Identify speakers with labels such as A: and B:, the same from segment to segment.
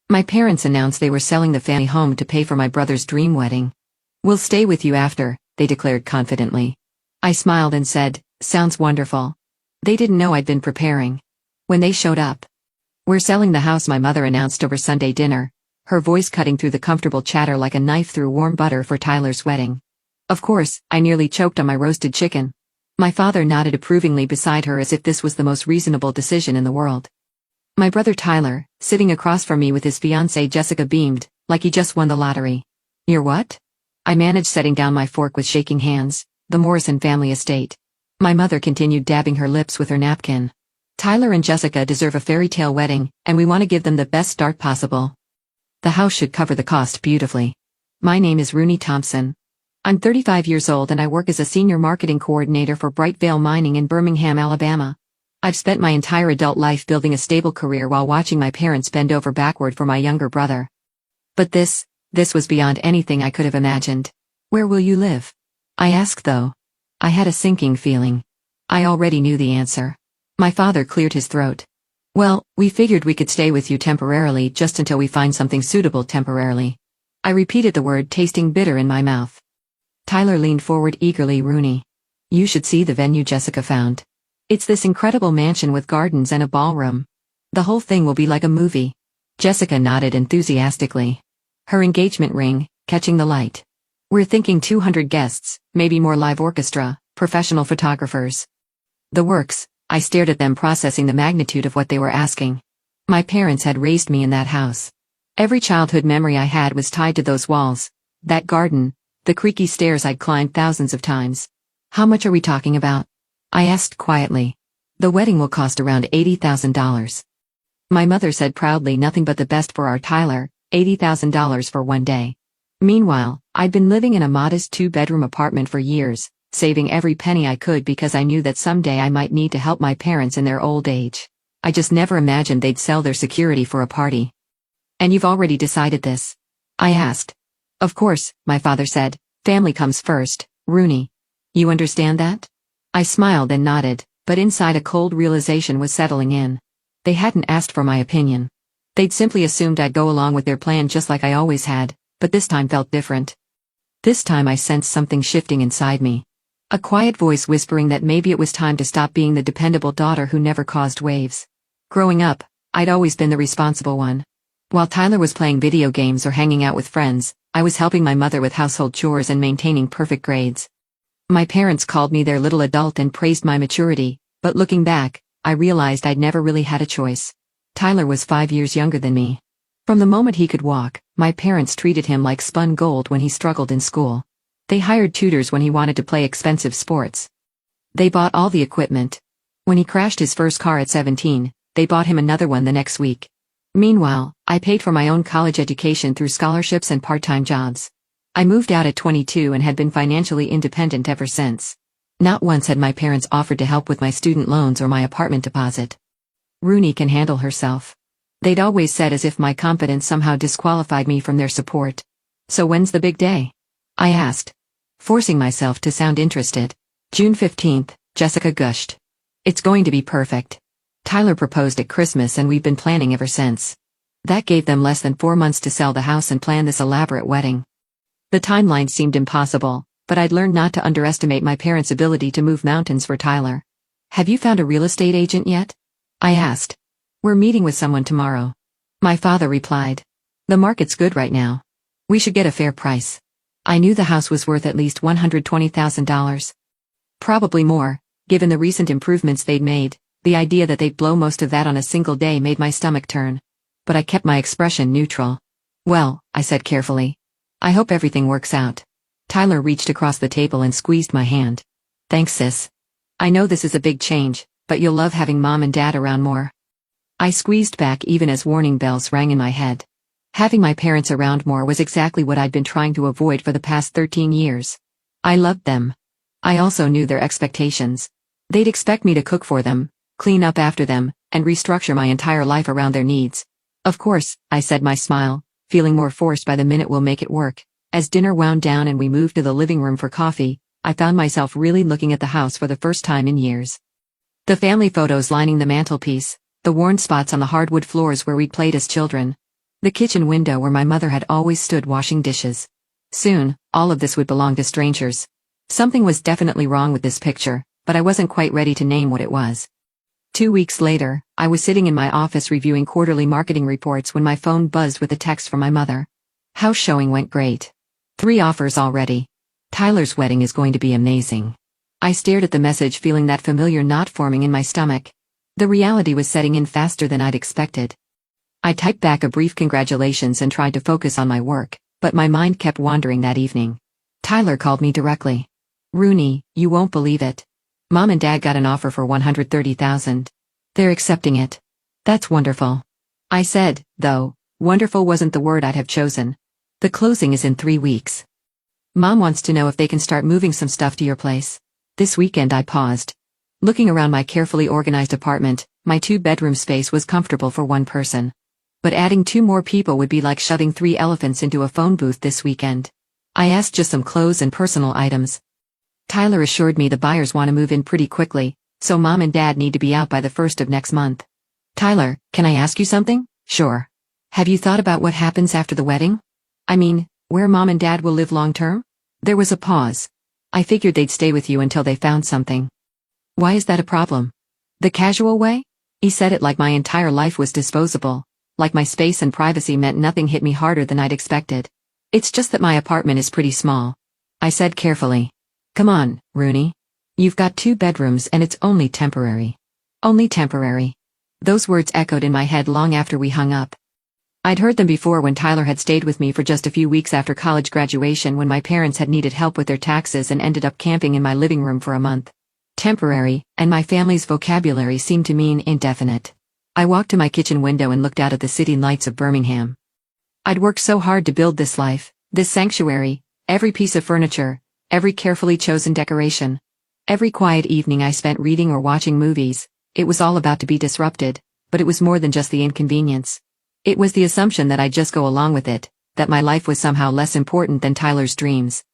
A: My parents announced they were selling the family home to pay for my brother's dream wedding. "We'll stay with you after," they declared confidently. I smiled and said, "Sounds wonderful." They didn't know I'd been preparing. When they showed up, "We're selling the house," my mother announced over Sunday dinner, her voice cutting through the comfortable chatter like a knife through warm butter for Tyler's wedding. Of course, I nearly choked on my roasted chicken. My father nodded approvingly beside her as if this was the most reasonable decision in the world. My brother Tyler, sitting across from me with his fiancée Jessica, beamed, like he just won the lottery. "You're what?" I managed, setting down my fork with shaking hands. "The Morrison Family Estate." My mother continued, dabbing her lips with her napkin. "Tyler and Jessica deserve a fairy tale wedding, and we want to give them the best start possible. The house should cover the cost beautifully. My name is Rooney Thompson. I'm 35 years old and I work as a senior marketing coordinator for Bright Vale Mining in Birmingham, Alabama. I've spent my entire adult life building a stable career while watching my parents bend over backward for my younger brother. But this was beyond anything I could have imagined. "Where will you live?" I asked, though. I had a sinking feeling. I already knew the answer. My father cleared his throat. "Well, we figured we could stay with you temporarily, just until we find something suitable temporarily." I repeated the word, tasting bitter in my mouth. Tyler leaned forward eagerly. "Rooney, you should see the venue Jessica found. It's this incredible mansion with gardens and a ballroom. The whole thing will be like a movie." Jessica nodded enthusiastically. Her engagement ring, catching the light. "We're thinking 200 guests, maybe more, live orchestra, professional photographers." The works. I stared at them, processing the magnitude of what they were asking. My parents had raised me in that house. Every childhood memory I had was tied to those walls, that garden, the creaky stairs I'd climbed thousands of times. "How much are we talking about?" I asked quietly. "The wedding will cost around $80,000. My mother said proudly, "Nothing but the best for our Tyler, $80,000 for one day." Meanwhile, I'd been living in a modest 2-bedroom apartment for years, saving every penny I could because I knew that someday I might need to help my parents in their old age. I just never imagined they'd sell their security for a party. "And you've already decided this?" I asked. "Of course," my father said. "Family comes first, Rooney. You understand that?" I smiled and nodded, but inside a cold realization was settling in. They hadn't asked for my opinion. They'd simply assumed I'd go along with their plan just like I always had, but this time felt different. This time I sensed something shifting inside me. A quiet voice whispering that maybe it was time to stop being the dependable daughter who never caused waves. Growing up, I'd always been the responsible one. While Tyler was playing video games or hanging out with friends, I was helping my mother with household chores and maintaining perfect grades. My parents called me their little adult and praised my maturity, but looking back, I realized I'd never really had a choice. Tyler was 5 years younger than me. From the moment he could walk, my parents treated him like spun gold when he struggled in school. They hired tutors when he wanted to play expensive sports. They bought all the equipment. When he crashed his first car at 17, they bought him another one the next week. Meanwhile, I paid for my own college education through scholarships and part-time jobs. I moved out at 22 and had been financially independent ever since. Not once had my parents offered to help with my student loans or my apartment deposit. "Rooney can handle herself," they'd always said, as if my confidence somehow disqualified me from their support. "So when's the big day?" I asked, forcing myself to sound interested. "June 15th, Jessica gushed. "It's going to be perfect. Tyler proposed at Christmas and we've been planning ever since." That gave them less than 4 months to sell the house and plan this elaborate wedding. The timeline seemed impossible, but I'd learned not to underestimate my parents' ability to move mountains for Tyler. "Have you found a real estate agent yet?" I asked. "We're meeting with someone tomorrow," my father replied. "The market's good right now. We should get a fair price." I knew the house was worth at least $120,000. Probably more, given the recent improvements they'd made. The idea that they'd blow most of that on a single day made my stomach turn. But I kept my expression neutral. "Well," I said carefully, "I hope everything works out." Tyler reached across the table and squeezed my hand. "Thanks, sis. I know this is a big change, but you'll love having mom and dad around more." I squeezed back even as warning bells rang in my head. Having my parents around more was exactly what I'd been trying to avoid for the past 13 years. I loved them. I also knew their expectations. They'd expect me to cook for them, clean up after them, and restructure my entire life around their needs. "Of course," I said, my smile feeling more forced by the minute. "We'll make it work." As dinner wound down and we moved to the living room for coffee, I found myself really looking at the house for the first time in years. The family photos lining the mantelpiece, the worn spots on the hardwood floors where we'd played as children. The kitchen window where my mother had always stood washing dishes. Soon, all of this would belong to strangers. Something was definitely wrong with this picture, but I wasn't quite ready to name what it was. 2 weeks later, I was sitting in my office reviewing quarterly marketing reports when my phone buzzed with a text from my mother. House showing went great. 3 offers already. Tyler's wedding is going to be amazing. I stared at the message, feeling that familiar knot forming in my stomach. The reality was setting in faster than I'd expected. I typed back a brief congratulations and tried to focus on my work, but my mind kept wandering that evening. Tyler called me directly. "Rooney, you won't believe it. Mom and Dad got an offer for $130,000. They're accepting it." "That's wonderful." I said, though wonderful wasn't the word I'd have chosen. "The closing is in 3 weeks. Mom wants to know if they can start moving some stuff to your place." This weekend I paused. Looking around my carefully organized apartment, my 2-bedroom space was comfortable for 1 person. But adding 2 more people would be like shoving 3 elephants into a phone booth this weekend. I asked just some clothes and personal items. Tyler assured me the buyers want to move in pretty quickly, so Mom and Dad need to be out by the 1st of next month. "Tyler, can I ask you something?" "Sure." "Have you thought about what happens after the wedding? I mean, where Mom and Dad will live long term?" There was a pause. "I figured they'd stay with you until they found something." "Why is that a problem?" "The casual way?" He said it like my entire life was disposable, like my space and privacy meant nothing. Hit me harder than I'd expected. "It's just that my apartment is pretty small," I said carefully. "Come on, Rooney. You've got 2 bedrooms and it's only temporary." "Only temporary." Those words echoed in my head long after we hung up. I'd heard them before when Tyler had stayed with me for just a few weeks after college graduation, when my parents had needed help with their taxes and ended up camping in my living room for a month. Temporary, and my family's vocabulary seemed to mean indefinite. I walked to my kitchen window and looked out at the city lights of Birmingham. I'd worked so hard to build this life, this sanctuary, every piece of furniture, every carefully chosen decoration. Every quiet evening I spent reading or watching movies, it was all about to be disrupted, but it was more than just the inconvenience. It was the assumption that I'd just go along with it, that my life was somehow less important than Tyler's dreams.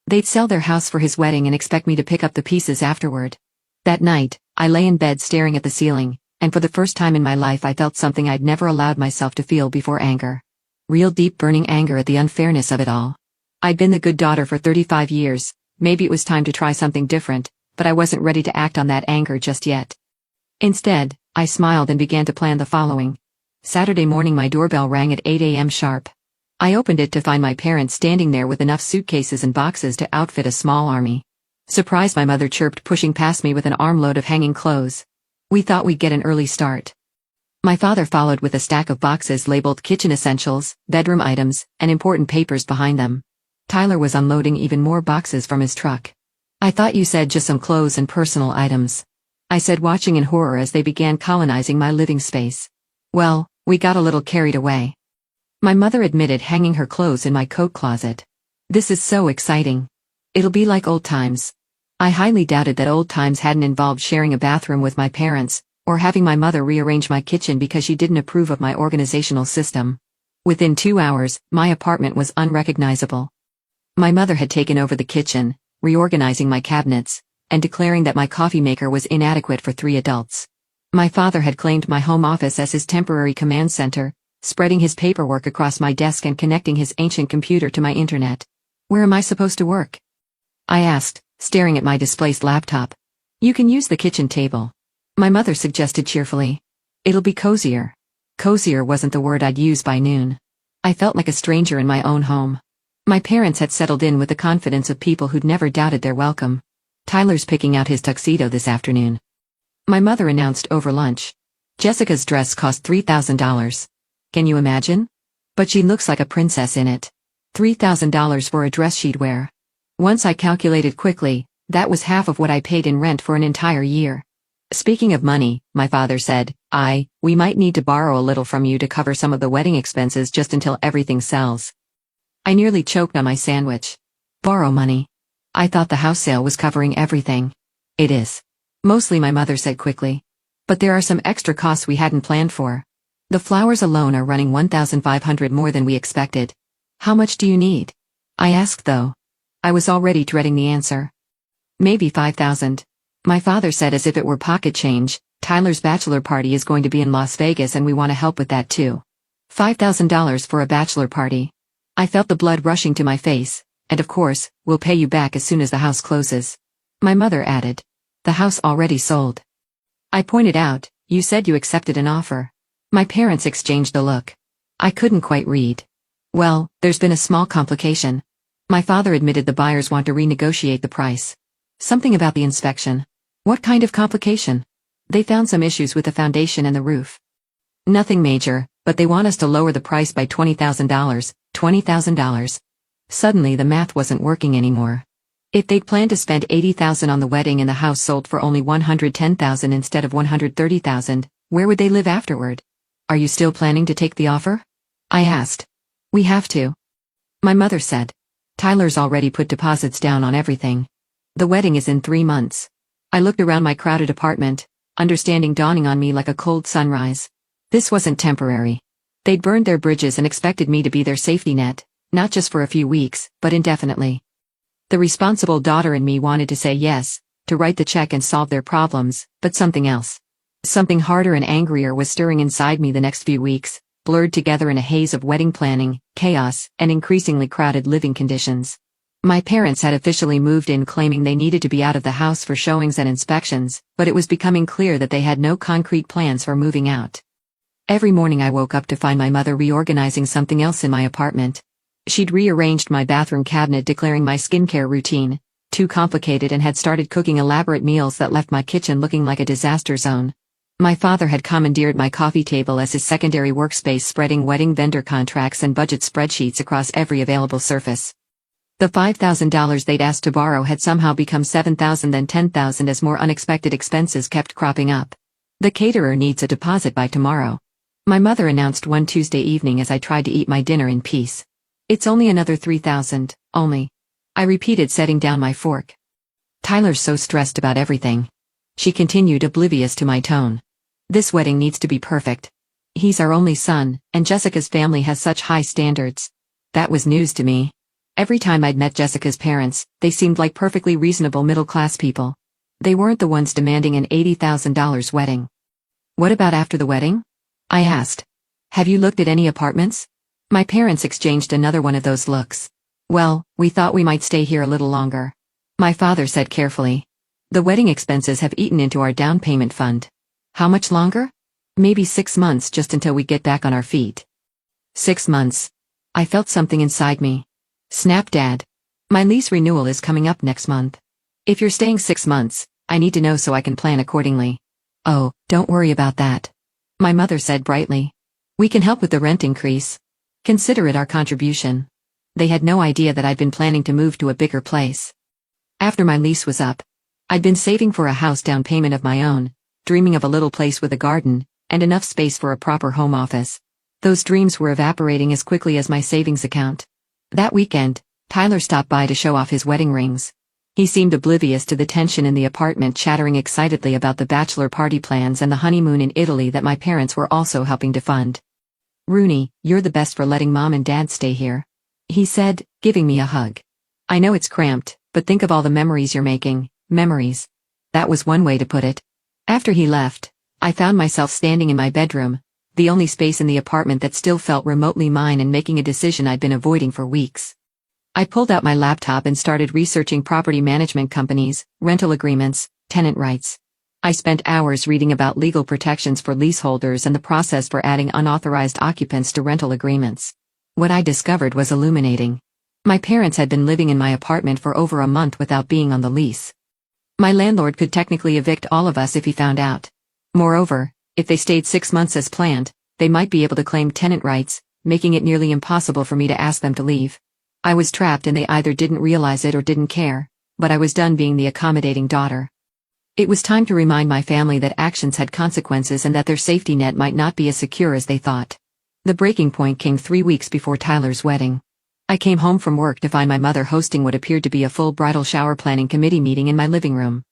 A: They'd sell their house for his wedding and expect me to pick up the pieces afterward. That night, I lay in bed staring at the ceiling, and for the first time in my life I felt something I'd never allowed myself to feel before: anger. Real deep burning anger at the unfairness of it all. I'd been the good daughter for 35 years, maybe it was time to try something different, but I wasn't ready to act on that anger just yet. Instead, I smiled and began to plan the following. Saturday morning my doorbell rang at 8 a.m. sharp. I opened it to find my parents standing there with enough suitcases and boxes to outfit a small army. Surprised, my mother chirped, pushing past me with an armload of hanging clothes. "We thought we'd get an early start." My father followed with a stack of boxes labeled kitchen essentials, bedroom items, and important papers behind them. Tyler was unloading even more boxes from his truck. "I thought you said just some clothes and personal items," I said, watching in horror as they began colonizing my living space. "Well, we got a little carried away," my mother admitted, hanging her clothes in my coat closet. "This is so exciting. It'll be like old times." I highly doubted that old times hadn't involved sharing a bathroom with my parents, or having my mother rearrange my kitchen because she didn't approve of my organizational system. Within 2 hours, my apartment was unrecognizable. My mother had taken over the kitchen, reorganizing my cabinets, and declaring that my coffee maker was inadequate for 3 adults. My father had claimed my home office as his temporary command center, spreading his paperwork across my desk and connecting his ancient computer to my internet. "Where am I supposed to work?" I asked, staring at my displaced laptop. "You can use the kitchen table," my mother suggested cheerfully. "It'll be cozier." Cozier wasn't the word I'd use by noon. I felt like a stranger in my own home. My parents had settled in with the confidence of people who'd never doubted their welcome. "Tyler's picking out his tuxedo this afternoon," my mother announced over lunch. "Jessica's dress cost $3,000. Can you imagine? But she looks like a princess in it. $3,000 for a dress she'd wear." Once I calculated quickly, that was half of what I paid in rent for an entire year. "Speaking of money," my father said, we might need to borrow a little from you to cover some of the wedding expenses just until everything sells." I nearly choked on my sandwich. Borrow money? I thought the house sale was covering everything. "It is. Mostly," my mother said quickly. "But there are some extra costs we hadn't planned for. The flowers alone are running $1,500 more than we expected." "How much do you need?" I asked, though I was already dreading the answer. "Maybe 5,000. My father said as if it were pocket change. "Tyler's bachelor party is going to be in Las Vegas and we want to help with that too." $5,000 for a bachelor party. I felt the blood rushing to my face, and of course, we'll pay you back as soon as the house closes. My mother added. The house already sold. I pointed out, you said you accepted an offer. My parents exchanged a look. I couldn't quite read. Well, there's been a small complication. My father admitted the buyers want to renegotiate the price. Something about the inspection. What kind of complication? They found some issues with the foundation and the roof. Nothing major, but they want us to lower the price by $20,000, $20,000. Suddenly the math wasn't working anymore. If they'd planned to spend $80,000 on the wedding and the house sold for only $110,000 instead of $130,000, where would they live afterward? Are you still planning to take the offer? I asked. We have to. My mother said. Tyler's already put deposits down on everything. The wedding is in 3 months. I looked around my crowded apartment, understanding dawning on me like a cold sunrise. This wasn't temporary. They'd burned their bridges and expected me to be their safety net, not just for a few weeks, but indefinitely. The responsible daughter in me wanted to say yes, to write the check and solve their problems, but something else. Something harder and angrier was stirring inside me the next few weeks, blurred together in a haze of wedding planning, chaos, and increasingly crowded living conditions. My parents had officially moved in claiming they needed to be out of the house for showings and inspections, but it was becoming clear that they had no concrete plans for moving out. Every morning I woke up to find my mother reorganizing something else in my apartment. She'd rearranged my bathroom cabinet, declaring my skincare routine too complicated, and had started cooking elaborate meals that left my kitchen looking like a disaster zone. My father had commandeered my coffee table as his secondary workspace, spreading wedding vendor contracts and budget spreadsheets across every available surface. The $5,000 they'd asked to borrow had somehow become $7,000, then $10,000 as more unexpected expenses kept cropping up. The caterer needs a deposit by tomorrow. My mother announced one Tuesday evening as I tried to eat my dinner in peace. It's only another $3,000, only. I repeated, setting down my fork. Tyler's so stressed about everything. She continued, oblivious to my tone. This wedding needs to be perfect. He's our only son, and Jessica's family has such high standards. That was news to me. Every time I'd met Jessica's parents, they seemed like perfectly reasonable middle-class people. They weren't the ones demanding an $80,000 wedding. What about after the wedding? I asked. Have you looked at any apartments? My parents exchanged another one of those looks. Well, we thought we might stay here a little longer. My father said carefully. The wedding expenses have eaten into our down payment fund. How much longer? Maybe 6 months, just until we get back on our feet. 6 months. I felt something inside me. Snap, Dad. My lease renewal is coming up next month. If you're staying 6 months, I need to know so I can plan accordingly. Oh, don't worry about that. My mother said brightly. We can help with the rent increase. Consider it our contribution. They had no idea that I'd been planning to move to a bigger place. After my lease was up, I'd been saving for a house down payment of my own, dreaming of a little place with a garden, and enough space for a proper home office. Those dreams were evaporating as quickly as my savings account. That weekend, Tyler stopped by to show off his wedding rings. He seemed oblivious to the tension in the apartment, chattering excitedly about the bachelor party plans and the honeymoon in Italy that my parents were also helping to fund. Rooney, you're the best for letting Mom and Dad stay here, he said, giving me a hug. I know it's cramped, but think of all the memories you're making. Memories. That was one way to put it. After he left, I found myself standing in my bedroom, the only space in the apartment that still felt remotely mine, and making a decision I'd been avoiding for weeks. I pulled out my laptop and started researching property management companies, rental agreements, tenant rights. I spent hours reading about legal protections for leaseholders and the process for adding unauthorized occupants to rental agreements. What I discovered was illuminating. My parents had been living in my apartment for over a month without being on the lease. My landlord could technically evict all of us if he found out. Moreover, if they stayed 6 months as planned, they might be able to claim tenant rights, making it nearly impossible for me to ask them to leave. I was trapped, and they either didn't realize it or didn't care, but I was done being the accommodating daughter. It was time to remind my family that actions had consequences and that their safety net might not be as secure as they thought. The breaking point came 3 weeks before Tyler's wedding. I came home from work to find my mother hosting what appeared to be a full bridal shower planning committee meeting in my living room.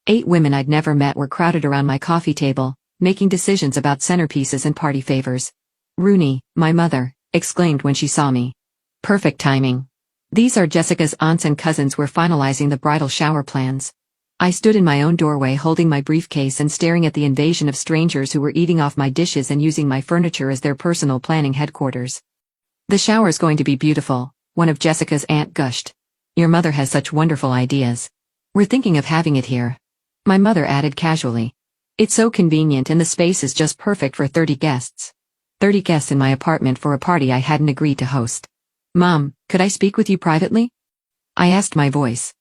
A: 8 women I'd never met were crowded around my coffee table, making decisions about centerpieces and party favors. Rooney, my mother, exclaimed when she saw me. Perfect timing. These are Jessica's aunts and cousins. We're finalizing the bridal shower plans. I stood in my own doorway holding my briefcase and staring at the invasion of strangers who were eating off my dishes and using my furniture as their personal planning headquarters. "The shower's going to be beautiful," one of Jessica's aunt gushed. "Your mother has such wonderful ideas. We're thinking of having it here," my mother added casually. "It's so convenient and the space is just perfect for 30 guests. 30 guests in my apartment for a party I hadn't agreed to host. Mom, could I speak with you privately?" I asked, my voice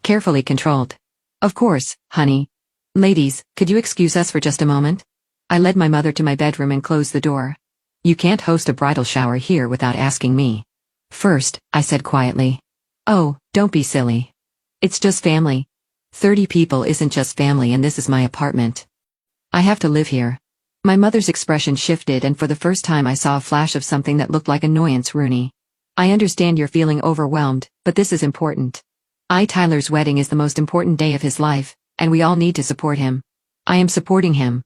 A: carefully controlled. "Of course, honey. Ladies, could you excuse us for just a moment?" I led my mother to my bedroom and closed the door. "You can't host a bridal shower here without asking me first," I said quietly. "Oh, don't be silly. It's just family. 30 people isn't just family, and this is my apartment. I have to live here." My mother's expression shifted, and for the first time I saw a flash of something that looked like annoyance. "Rooney, I understand you're feeling overwhelmed, but this is important. Tyler's wedding is the most important day of his life, and we all need to support him. I am supporting him.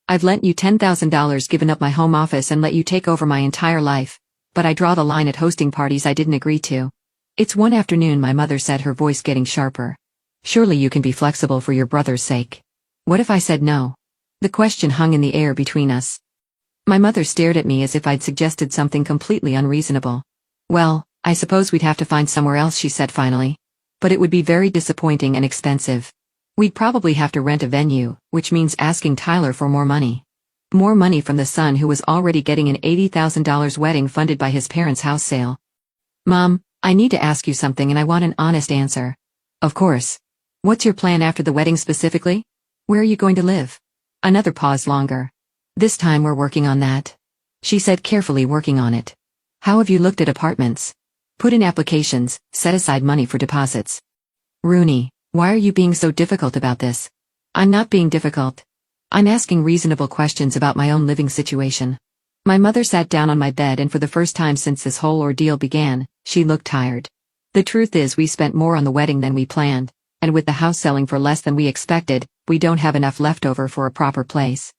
A: I've lent you $10,000, given up my home office, and let you take over my entire life, but I draw the line at hosting parties I didn't agree to." "It's one afternoon," my mother said, her voice getting sharper. "Surely you can be flexible for your brother's sake." What if I said no? The question hung in the air between us. My mother stared at me as if I'd suggested something completely unreasonable. "Well, I suppose we'd have to find somewhere else," she said finally. "But it would be very disappointing and expensive. We'd probably have to rent a venue, which means asking Tyler for more money. More money from the son who was already getting an $80,000 wedding funded by his parents' house sale." "Mom, I need to ask you something, and I want an honest answer." "Of course. What's your plan after the wedding specifically? Where are you going to live?" Another pause longer. "This time we're working on that," she said carefully, "working on it. How have you looked at apartments? Put in applications, set aside money for deposits." "Rooney, why are you being so difficult about this?" "I'm not being difficult. I'm asking reasonable questions about my own living situation." My mother sat down on my bed, and for the first time since this whole ordeal began, she looked tired. "The truth is, we spent more on the wedding than we planned, and with the house selling for less than we expected, we don't have enough left over for a proper place."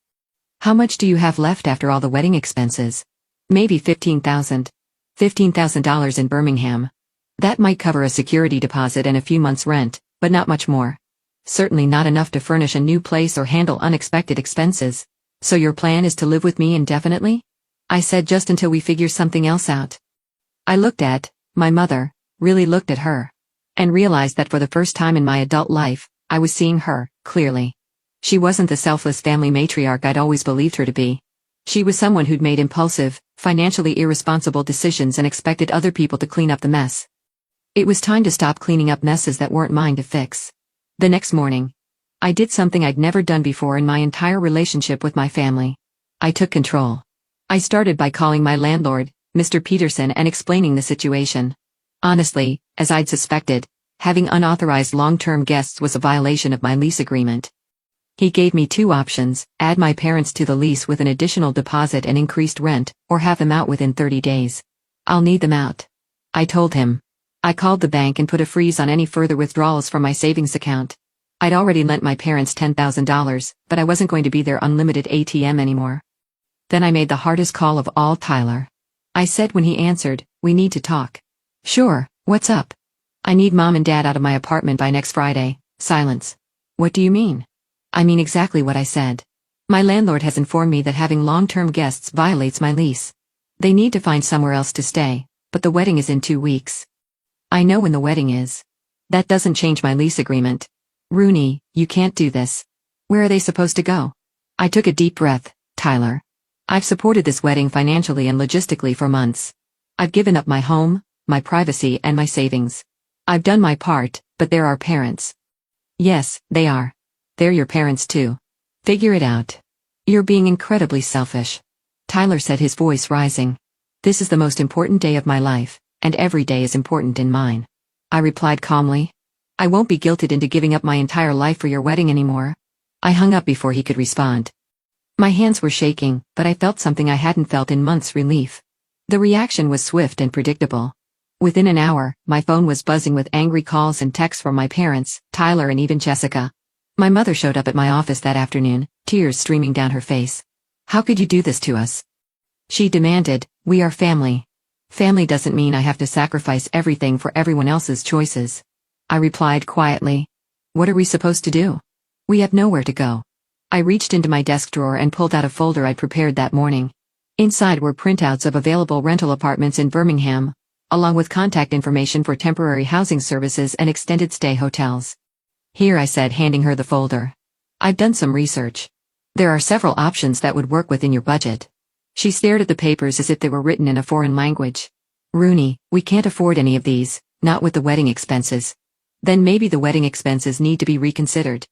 A: "How much do you have left after all the wedding expenses?" "Maybe $15,000. $15,000 in Birmingham. That might cover a security deposit and a few months' rent, but not much more. Certainly not enough to furnish a new place or handle unexpected expenses." "So your plan is to live with me indefinitely?" I said, "just until we figure something else out." I looked at my mother, really looked at her, and realized that for the first time in my adult life, I was seeing her clearly. She wasn't the selfless family matriarch I'd always believed her to be. She was someone who'd made impulsive, financially irresponsible decisions and expected other people to clean up the mess. It was time to stop cleaning up messes that weren't mine to fix. The next morning, I did something I'd never done before in my entire relationship with my family. I took control. I started by calling my landlord, Mr. Peterson, and explaining the situation. Honestly, as I'd suspected, having unauthorized long-term guests was a violation of my lease agreement. He gave me two options: add my parents to the lease with an additional deposit and increased rent, or have them out within 30 days. "I'll need them out," I told him. I called the bank and put a freeze on any further withdrawals from my savings account. I'd already lent my parents $10,000, but I wasn't going to be their unlimited ATM anymore. Then I made the hardest call of all. "Tyler," I said when he answered, "we need to talk." "Sure, what's up?" "I need Mom and Dad out of my apartment by next Friday." Silence. "What do you mean?" "I mean exactly what I said. My landlord has informed me that having long-term guests violates my lease. They need to find somewhere else to stay, but the wedding is in 2 weeks. I know when the wedding is. That doesn't change my lease agreement. Rooney, you can't do this. Where are they supposed to go?" I took a deep breath. "Tyler, I've supported this wedding financially and logistically for months. I've given up my home, my privacy, and my savings. I've done my part, but they're our parents." "Yes, they are. They're your parents too. Figure it out." "You're being incredibly selfish," Tyler said, his voice rising. "This is the most important day of my life, and every day is important in mine," I replied calmly. "I won't be guilted into giving up my entire life for your wedding anymore." I hung up before he could respond. My hands were shaking, but I felt something I hadn't felt in months: relief. The reaction was swift and predictable. Within an hour, my phone was buzzing with angry calls and texts from my parents, Tyler, and even Jessica. My mother showed up at my office that afternoon, tears streaming down her face. "How could you do this to us?" she demanded. "We are family. Family doesn't mean I have to sacrifice everything for everyone else's choices," I replied quietly. What are we supposed to do? We have nowhere to go. I reached into my desk drawer and pulled out a folder I'd prepared that morning. Inside were printouts of available rental apartments in Birmingham, along with contact information for temporary housing services and extended stay hotels. Here, I said, handing her the folder. I've done some research. There are several options that would work within your budget. She stared at the papers as if they were written in a foreign language. Rooney, we can't afford any of these, not with the wedding expenses. Then maybe the wedding expenses need to be reconsidered.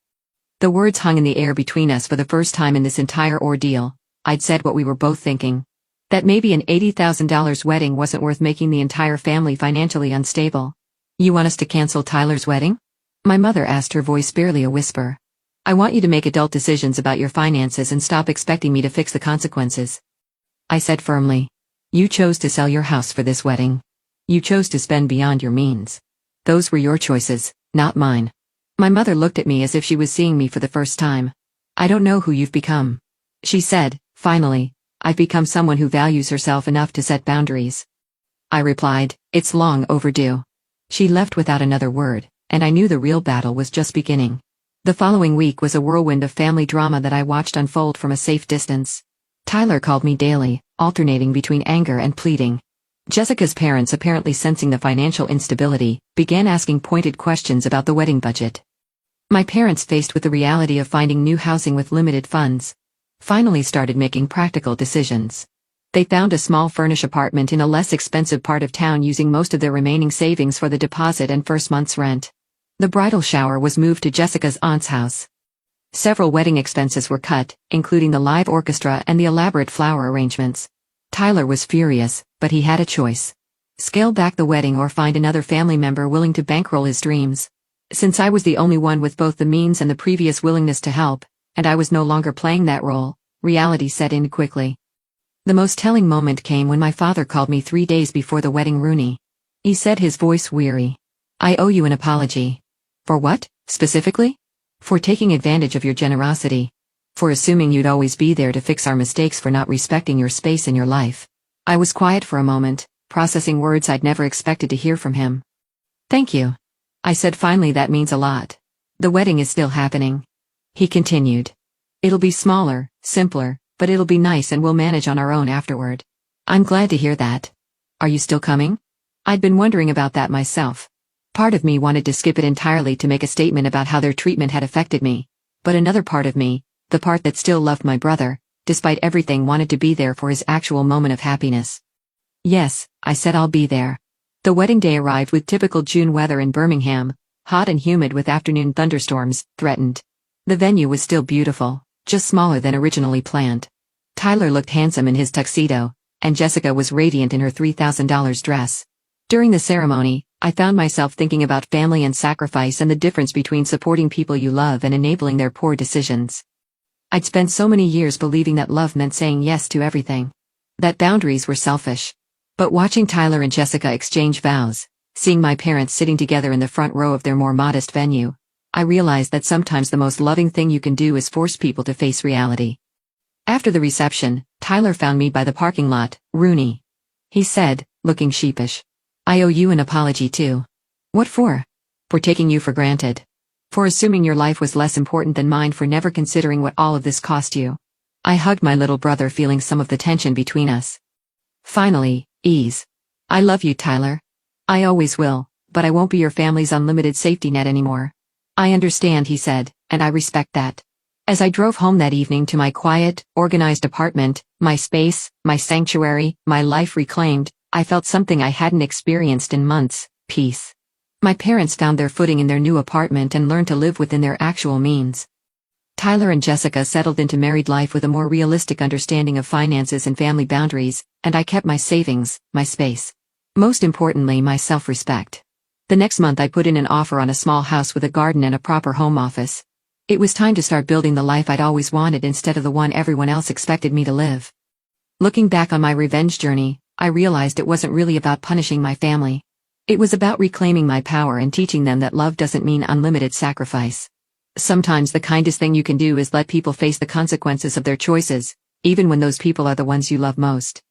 A: The words hung in the air between us for the first time in this entire ordeal. I'd said what we were both thinking. That maybe an $80,000 wedding wasn't worth making the entire family financially unstable. You want us to cancel Tyler's wedding? My mother asked, her voice barely a whisper. I want you to make adult decisions about your finances and stop expecting me to fix the consequences. I said firmly. You chose to sell your house for this wedding. You chose to spend beyond your means. Those were your choices, not mine. My mother looked at me as if she was seeing me for the first time. I don't know who you've become. She said, finally. I've become someone who values herself enough to set boundaries. I replied, it's long overdue. She left without another word, and I knew the real battle was just beginning. The following week was a whirlwind of family drama that I watched unfold from a safe distance. Tyler called me daily, alternating between anger and pleading. Jessica's parents, apparently sensing the financial instability, began asking pointed questions about the wedding budget. My parents, faced with the reality of finding new housing with limited funds, finally started making practical decisions. They found a small furnished apartment in a less expensive part of town, using most of their remaining savings for the deposit and first month's rent. The bridal shower was moved to Jessica's aunt's house. Several wedding expenses were cut, including the live orchestra and the elaborate flower arrangements. Tyler was furious, but he had a choice. Scale back the wedding or find another family member willing to bankroll his dreams. Since I was the only one with both the means and the previous willingness to help, and I was no longer playing that role, reality set in quickly. The most telling moment came when my father called me 3 days before the wedding. Rooney. He said, his voice weary. I owe you an apology. For what, specifically? For taking advantage of your generosity. For assuming you'd always be there to fix our mistakes, for not respecting your space in your life. I was quiet for a moment, processing words I'd never expected to hear from him. Thank you. I said finally, that means a lot. The wedding is still happening. He continued. It'll be smaller, simpler, but it'll be nice and we'll manage on our own afterward. I'm glad to hear that. Are you still coming? I'd been wondering about that myself. Part of me wanted to skip it entirely to make a statement about how their treatment had affected me, but another part of me, the part that still loved my brother, despite everything, wanted to be there for his actual moment of happiness. Yes, I said, I'll be there. The wedding day arrived with typical June weather in Birmingham, hot and humid with afternoon thunderstorms threatened. The venue was still beautiful, just smaller than originally planned. Tyler looked handsome in his tuxedo, and Jessica was radiant in her $3,000 dress. During the ceremony, I found myself thinking about family and sacrifice and the difference between supporting people you love and enabling their poor decisions. I'd spent so many years believing that love meant saying yes to everything. That boundaries were selfish. But watching Tyler and Jessica exchange vows, seeing my parents sitting together in the front row of their more modest venue, I realized that sometimes the most loving thing you can do is force people to face reality. After the reception, Tyler found me by the parking lot. Rooney. He said, looking sheepish. I owe you an apology too. What for? For taking you for granted. For assuming your life was less important than mine, for never considering what all of this cost you. I hugged my little brother, feeling some of the tension between us. Finally, ease. I love you, Tyler. I always will, but I won't be your family's unlimited safety net anymore. I understand, he said, and I respect that. As I drove home that evening to my quiet, organized apartment, my space, my sanctuary, my life reclaimed, I felt something I hadn't experienced in months: peace. My parents found their footing in their new apartment and learned to live within their actual means. Tyler and Jessica settled into married life with a more realistic understanding of finances and family boundaries, and I kept my savings, my space. Most importantly, my self-respect. The next month I put in an offer on a small house with a garden and a proper home office. It was time to start building the life I'd always wanted instead of the one everyone else expected me to live. Looking back on my revenge journey, I realized it wasn't really about punishing my family. It was about reclaiming my power and teaching them that love doesn't mean unlimited sacrifice. Sometimes the kindest thing you can do is let people face the consequences of their choices, even when those people are the ones you love most.